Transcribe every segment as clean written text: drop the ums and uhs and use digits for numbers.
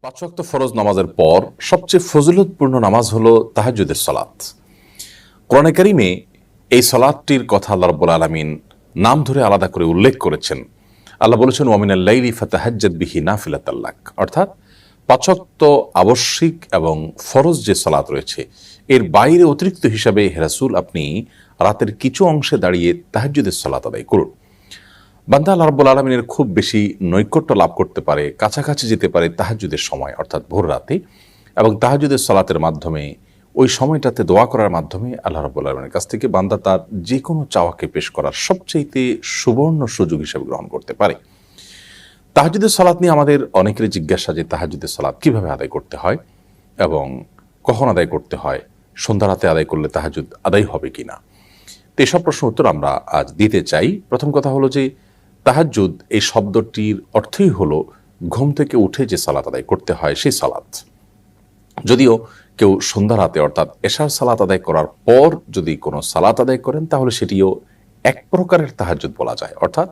পাঁচ ওয়াক্ত ফরজ নামাজের পর সবচেয়ে ফজিলতপূর্ণ নামাজ হলো তাহাজ্জুদের সালাত। কোরআনে কারিমে এই সালাতটির কথা আল্লাহ রাব্বুল আলামিন নাম ধরে আলাদা করে উল্লেখ করেছেন। আল্লাহ বলেছেন ওয়ামিনাল লাইলি ফাতাহাজ্জাদ বিহি নাফিলাতাল লাক, অর্থাৎ পাঁচ ওয়াক্ত আবশ্যিক এবং ফরজ যে সালাত রয়েছে এর বাইরে অতিরিক্ত হিসাবে হে রাসূল আপনি রাতের কিছু অংশে দাঁড়িয়ে তাহাজ্জুদের সালাত আদায় করুন। বান্দা আল্লাহ রাব্বুল আলামিনের খুব বেশি নৈকট্য লাভ করতে পারে, কাছাকাছি যেতে পারে তাহাজ্জুদের সময় অর্থাৎ ভোর রাতে, এবং তাহাজ্জুদের সালাতের মাধ্যমে ওই সময়টাতে দোয়া করার মাধ্যমে আল্লাহ রাব্বুল আলামিনের কাছ থেকে বান্দা তার যে কোনো চাওয়াকে পেশ করার সবচেয়ে সুবর্ণ সুযোগ হিসেবে গ্রহণ করতে পারে। তাহাজ্জুদের সালাত নিয়ে আমাদের অনেকেরই জিজ্ঞাসা যে তাহাজ্জুদের সালাত কিভাবে আদায় করতে হয় এবং কখন আদায় করতে হয়, সন্ধ্যা রাতে আদায় করলে তাহাজ্জুদ আদায় হবে কিনা। তো এসব প্রশ্ন উত্তর আমরা আজ দিতে চাই। প্রথম কথা হলো যে তাহাজ্জুদ এই শব্দটির অর্থই হলো ঘুম থেকে উঠে যে সালাত আদায় করতে হয় সেই সালাত। যদিও কেউ সন্ধ্যা রাতে অর্থাৎ এশার সালাত আদায় করার পর যদি কোনো সালাত আদায় করেন তাহলে সেটিও এক প্রকারের তাহাজ্জুদ বলা যায়, অর্থাৎ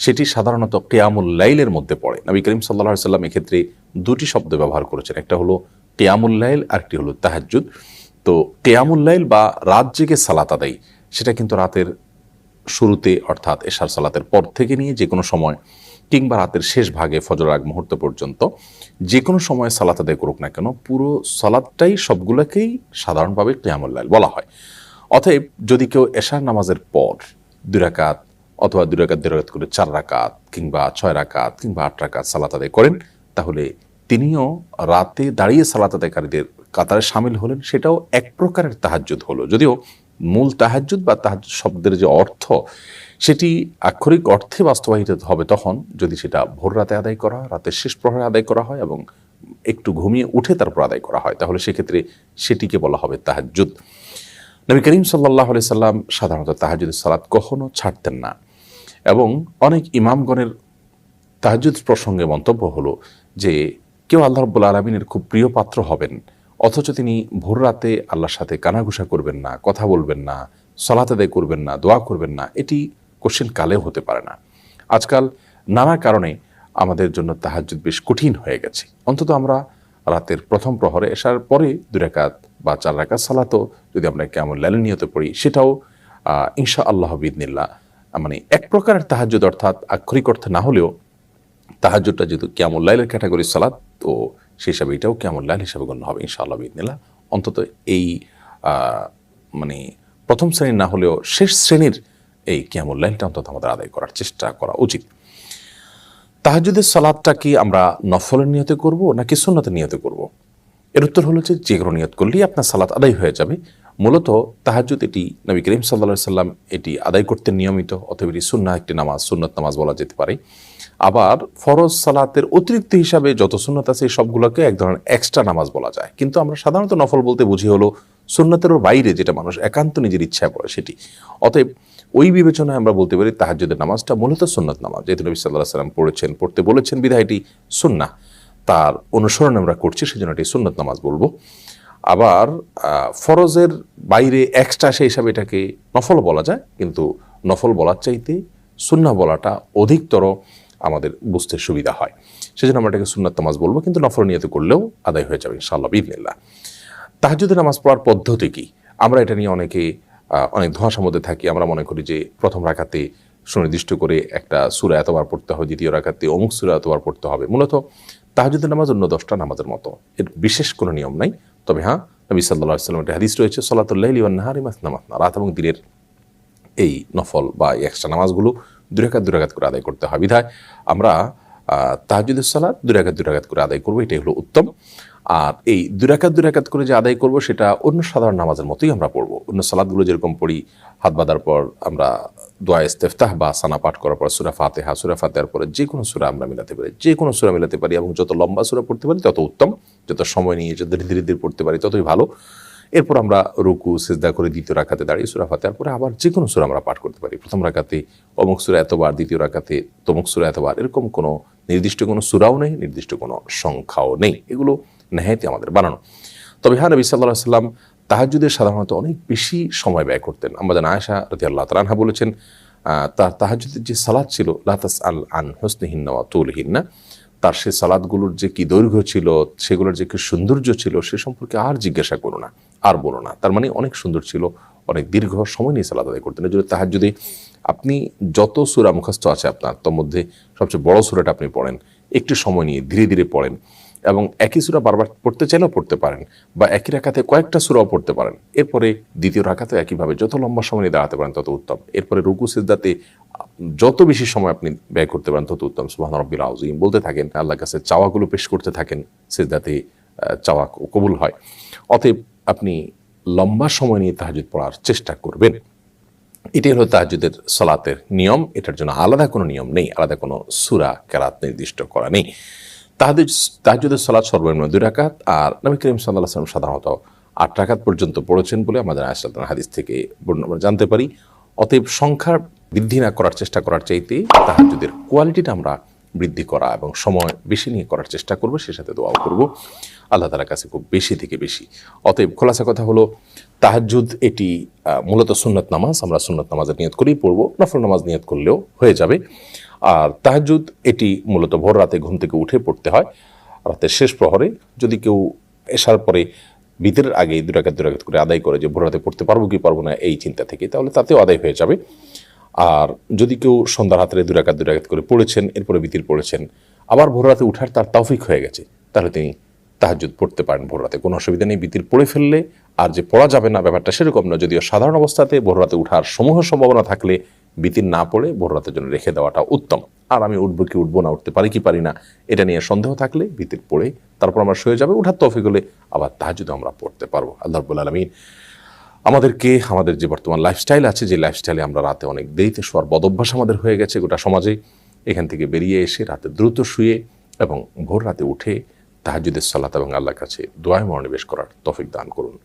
সেটি সাধারণত কিয়ামুল লাইলের মধ্যে পড়ে। নবী করিম সাল্লাল্লাহু আলাইহি সাল্লাম এক্ষেত্রে দুটি শব্দ ব্যবহার করেছেন, একটা হলো কিয়ামুল লাইল আর একটি হলো তাহাজ্জুদ। তো কিয়ামুল লাইল বা রাত জেগে সালাত আদায় সেটা কিন্তু রাতের শুরুতে অর্থাৎ এশার সালাতের পর থেকে নিয়ে যে কোনো সময় কিংবা রাতের শেষ ভাগে ফজর আগ মুহূর্ত পর্যন্ত যে কোনো সময় সালাত আদায় করুক না কেন পুরো সালাতটাই সবগুলোকেই সাধারণভাবে কিয়ামুল লাইল বলা হয়। অতএব যদি কেউ এশার নামাজের পর 2 রাকাত অথবা 2 রাকাত 2 রাকাত করে 4 রাকাত কিংবা 6 রাকাত কিংবা 8 রাকাত সালাত আদায় করেন তাহলে তিনিও রাতে দাঁড়িয়ে সালাত আদায়কারীদের কাতারে শামিল হলেন, সেটাও এক প্রকারের তাহাজ্জুদ হলো। যদিও মূল তাহাজ্জুদ বা তাহাজ্জুদ শব্দের যে অর্থ সেটি আক্ষরিক অর্থে বাস্তবায়িত হবে তখন যদি সেটা ভোর রাতে আদায় করা, রাতের শেষ প্রহরে আদায় করা হয় এবং একটু ঘুমিয়ে উঠে তারপর আদায় করা হয়, তাহলে সেক্ষেত্রে সেটিকে বলা হবে তাহাজ্জুদ। নবী করিম সাল্লাল্লাহু আলাইহি সাল্লাম সাধারণত তাহাজ্জুদের সালাত কখনো ছাড়তেন না, এবং অনেক ইমামগণের তাহাজ্জুদ প্রসঙ্গে মন্তব্য হলো যে কেউ আল্লাহ রাব্বুল আলামিনের খুব প্রিয় পাত্র হবেন অথচ তিনি ভোর রাতে আল্লাহর সাথে কানাঘুষা করবেন না, কথা বলবেন না, সালাত আদায় করবেন না, দোয়া করবেন না, এটি কোশ্চেন কালেও হতে পারে না। আজকাল নানা কারণে আমাদের জন্য তাহাজ্জুদ বেশ কঠিন হয়ে গেছে। অন্তত আমরা রাতের প্রথম প্রহরে এশার পরে 2 রাকাত বা 4 রাকাত সালাতও যদি আমরা কিয়ামুল লাইলের নিয়তে পড়ি সেটাও ইনশাআল্লাহ বিইذনিল্লাহ মানে এক প্রকারের তাহাজ্জুদ, অর্থাৎ আক্ষরিক অর্থে না হলেও তাহাজ্জুদটা যেহেতু কিয়ামুল লাইলের ক্যাটাগরির সালাত তো সেই হিসাবে এটাও কিয়ামুল লাইল হিসাবে গণ্য হবে ইনশাআল্লাহ বিইذনিল্লাহ। অন্তত এই মানে প্রথম শ্রেণীর না হলেও শেষ শ্রেণীর এই কিয়ামুল লাইলটা অন্তত আমাদের আদায় করার চেষ্টা করা উচিত। তাহাজ্জুদের সালাতটা কি আমরা নফলের নিয়তে করব নাকি সুন্নতের নিয়তে করব? এর উত্তর হলো যে কোনো নিয়ত করলেই আপনার সালাত আদায় হয়ে যাবে। মূলত তাহাজ্জুদ এটি নবী করিম সাল্লাল্লাহু আলাইহি সাল্লাম এটি আদায় করতেন নিয়মিত, অতএব এটি সুন্নাহ একটি নামাজ, সুন্নত নামাজ বলা যেতে পারে। আবার ফরজ সালাতের অতিরিক্ত হিসাবে যত সুন্নত আছে সবগুলোকে এক ধরনের এক্সট্রা নামাজ বলা যায়, কিন্তু আমরা সাধারণত নফল বলতে বুঝি হলো সুন্নতেরও বাইরে যেটা মানুষ একান্ত নিজের ইচ্ছায় পড়ে সেটি। অতএব ওই বিবেচনায় আমরা বলতে পারি তাহাজ্জুদের নামাজটা মূলত সুন্নত নামাজ, যেহেতু নবী সাল্লাল্লাহু আলাইহি সাল্লাম পড়তে বলেছেন বিধায় এটি সুন্নাহ, তার অনুসরণ আমরা করছি সেজন্য এটি সুন্নত নামাজ বলবো। আবার ফরজের বাইরে এক্সট্রা সেই হিসাবে এটাকে নফল বলা যায়, কিন্তু নফল বলার চাইতে সুন্নাহ বলাটা অধিকতর আমাদের বুঝতে সুবিধা হয়, সেজন্য আমরা এটাকে সুন্নাত নামাজ বলবো, কিন্তু নফল নিয়ত করলেও আদায় হয়ে যাবে ইনশাআল্লাহ বিইذনিল্লাহ। তাহাজ্জুদের নামাজ পড়ার পদ্ধতি কি? আমরা এটা নিয়ে অনেক ধোঁয়াশার মধ্যে থাকি। আমরা মনে করি যে প্রথম রাকাতে সুনির্দিষ্ট করে একটা সূরা এতবার পড়তে হবে, দ্বিতীয় রাকাতে অমুক সূরা এতবার পড়তে হবে। মূলত তাহাজ্জুদের নামাজ অন্য 10টা নামাজের মতো, এর বিশেষ কোনো নিয়ম নাই। তবে হ্যাঁ, নবী সাল্লাল্লাহু আলাইহি ওয়াসাল্লামের হাদিস রয়েছে সালাতুল লাইলি ওয়ান নাহারি মাসনা মাসনা, রাত এবং দিনের এই নফল বা এক্সট্রা নামাজগুলো 2 রাকাত 2 রাকাত করে আদায় করতে হয়। বিধায় আমরা তাহাজ্জুদের সালাত 2 রাকাত 2 রাকাত করে আদায় করবো, এটাই হলো উত্তম। আর এই 2 রাকাত 2 রাকাত করে যে আদায় করব সেটা অন্য সাধারণ নামাজের মতোই আমরা পড়বো। অন্য সালাতগুলো যেরকম পড়ি, হাত বাঁধার পর আমরা দোয়া ইস্তেফতাহ বা সানা পাঠ করার পর সূরা ফাতিহা, সূরা ফাতিহার পরে যে কোনো সূরা আমরা মিলাতে পারি, যে কোনো সূরা মিলাতে পারি, এবং যত লম্বা সূরা পড়তে পারি তত উত্তম, যত সময় নিয়ে যত ধীরে ধীরে পড়তে পারি ততই ভালো। এরপর আমরা রুকু সিজদা করে দ্বিতীয় রাকাতে দাঁড়িয়ে সূরা ফাতিহার পরে আবার যে কোনো সূরা আমরা পাঠ করতে পারি। প্রথম রাকাতে অমুক সূরা এতবার, দ্বিতীয় রাকাতে তমুক সূরা এতবার, এরকম কোনো নির্দিষ্ট কোনো সূরাও নেই, নির্দিষ্ট কোনো সংখ্যাও নেই, এগুলো নেহায়েতই আমাদের বানানো। তবে হ্যাঁ, নবী সাল্লাল্লাহু আলাইহি ওয়াসাল্লাম তাহাজ্জুদের সাধারণত অনেক বেশি সময় ব্যয় করতেন। আম্মা আয়েশা রাদিয়াল্লাহু তাআলা আনহা বলেছেন তার তাহাজ্জুদের যে সালাত ছিল লা তাসআল আন হুসনিহিন্না ওয়া তুলহিন্না, তার সে সালাদগুলোর যে কি দৈর্ঘ্য ছিল, সেগুলোর যে কি সৌন্দর্য ছিল, সে সম্পর্কে আর জিজ্ঞাসা করো না, আর বলো না। তার মানে অনেক সুন্দর ছিল, অনেক দীর্ঘ সময় নিয়ে সালাদ আদায় করতেন। এই জন্য তাহাজ্জুদে আপনি যত সূরা মুখস্থ আছে আপনার, তার মধ্যে সবচেয়ে বড় সূরাটা আপনি পড়েন, একটু সময় নিয়ে ধীরে ধীরে পড়েন, এবং একই সূরা বারবার পড়তে চাইলেও পড়তে পারেন, বা একই রাকাতে কয়েকটা সূরাও পড়তে পারেন। এরপরে দ্বিতীয় রাকাতে একইভাবে যত লম্বা সময় নিয়ে দাঁড়াতে পারেন তত উত্তম। এরপরে রুকু সিজদাতে যত বেশি সময় আপনি ব্যয় করতে পারেন তত উত্তম। সুবহান রাব্বিল আযীম বলতে থাকেন, আল্লাহর কাছে চাওয়াগুলো পেশ করতে থাকেন, সিজদাতে চাওয়া কবুল হয়। অতএব আপনি লম্বা সময় নিয়ে তাহাজ্জুদ পড়ার চেষ্টা করবেন। এটাই হলো তাহাজ্জুদের সালাতের নিয়ম। এটার জন্য আলাদা কোনো নিয়ম নেই, আলাদা কোনো সূরা কেরাত নির্দিষ্ট করা নেই। তাহাজ্জুদের সালাত সর্বনিম্ন 2 রাকাত, আর নবী করিম সাল্লাল্লাহু আলাইহি ওয়াসাল্লাম সাধারণত 8 রাকাত পর্যন্ত পড়েছেন বলে আমাদের আয়েশা রাদিয়াল্লাহু আনহা হাদিস থেকে আমরা জানতে পারি। অতএব সংখ্যা বৃদ্ধি না করার চেষ্টা করার চাইতে তাহাজ্জুদের কোয়ালিটিটা আমরা বৃদ্ধি করা এবং সময় বেশি নিয়ে করার চেষ্টা করব, সে সাথে দোয়াও করব আল্লাহ তাআলার কাছে খুব বেশি থেকে বেশি। অতএব খোলাসা কথা হলো, তাহাজ্জুদ এটি মূলত সুন্নত নামাজ। আমরা সুন্নত নামাজের নিয়ত করেই পড়ব, নফল নামাজ নিয়ত করলেও হয়ে যাবে। আর তাহাজ্জুদ এটি মূলত ভোর রাতে ঘুম থেকে উঠে পড়তে হয়, রাতের শেষ প্রহরে। যদি কেউ এশার পরে ভিতরের আগে 2 রাকাত করে আদায় করে যে ভোর রাতে পড়তে পারবো কি পারবো না এই চিন্তা থেকে, তাহলে তাতেও আদায় হয়ে যাবে। আর যদি কেউ সন্ধ্যার রাত্রে 2 রাকাত করে পড়েছেন, এরপরে বিতির পড়েছেন, আবার ভোর রাতে উঠার তার তৌফিক হয়ে গেছে, তাহলে তিনি তাহাজ্জুদ পড়তে পারেন ভোর রাতে, কোনো অসুবিধা নেই। বিতির পড়ে ফেললে আর যে পড়া যাবে না ব্যাপারটা সেরকম না। যদিও সাধারণ অবস্থাতে ভোর রাতে উঠার সমূহ সম্ভাবনা থাকলে বিতির না পড়ে ভোর রাতের জন্য রেখে দেওয়াটা উত্তম। আর আমি উঠবো কি উঠবো না, উঠতে পারি কি পারি না, এটা নিয়ে সন্দেহ থাকলে বিতির পড়ে তারপর আমরা শুয়ে যাবে, উঠার তৌফিক হলে আবার তাহাজ্জুদ আমরা পড়তে পারবো। আল্লাহ রাব্বুল আলামিন আমাদেরকে, আমাদের যে বর্তমান লাইফস্টাইল আছে, যে লাইফস্টাইলে আমরা রাতে অনেক দেরিতে শোয়ার বদভ্যাস আমাদের হয়ে গেছে গোটা সমাজে, এখান থেকে বেরিয়ে এসে রাতে দ্রুত শুয়ে এবং ভোর রাতে উঠে তাহাজ্জুদের সালাত এবং আল্লাহর কাছে দোয়ায় মনোনিবেশ করার তৌফিক দান করুন।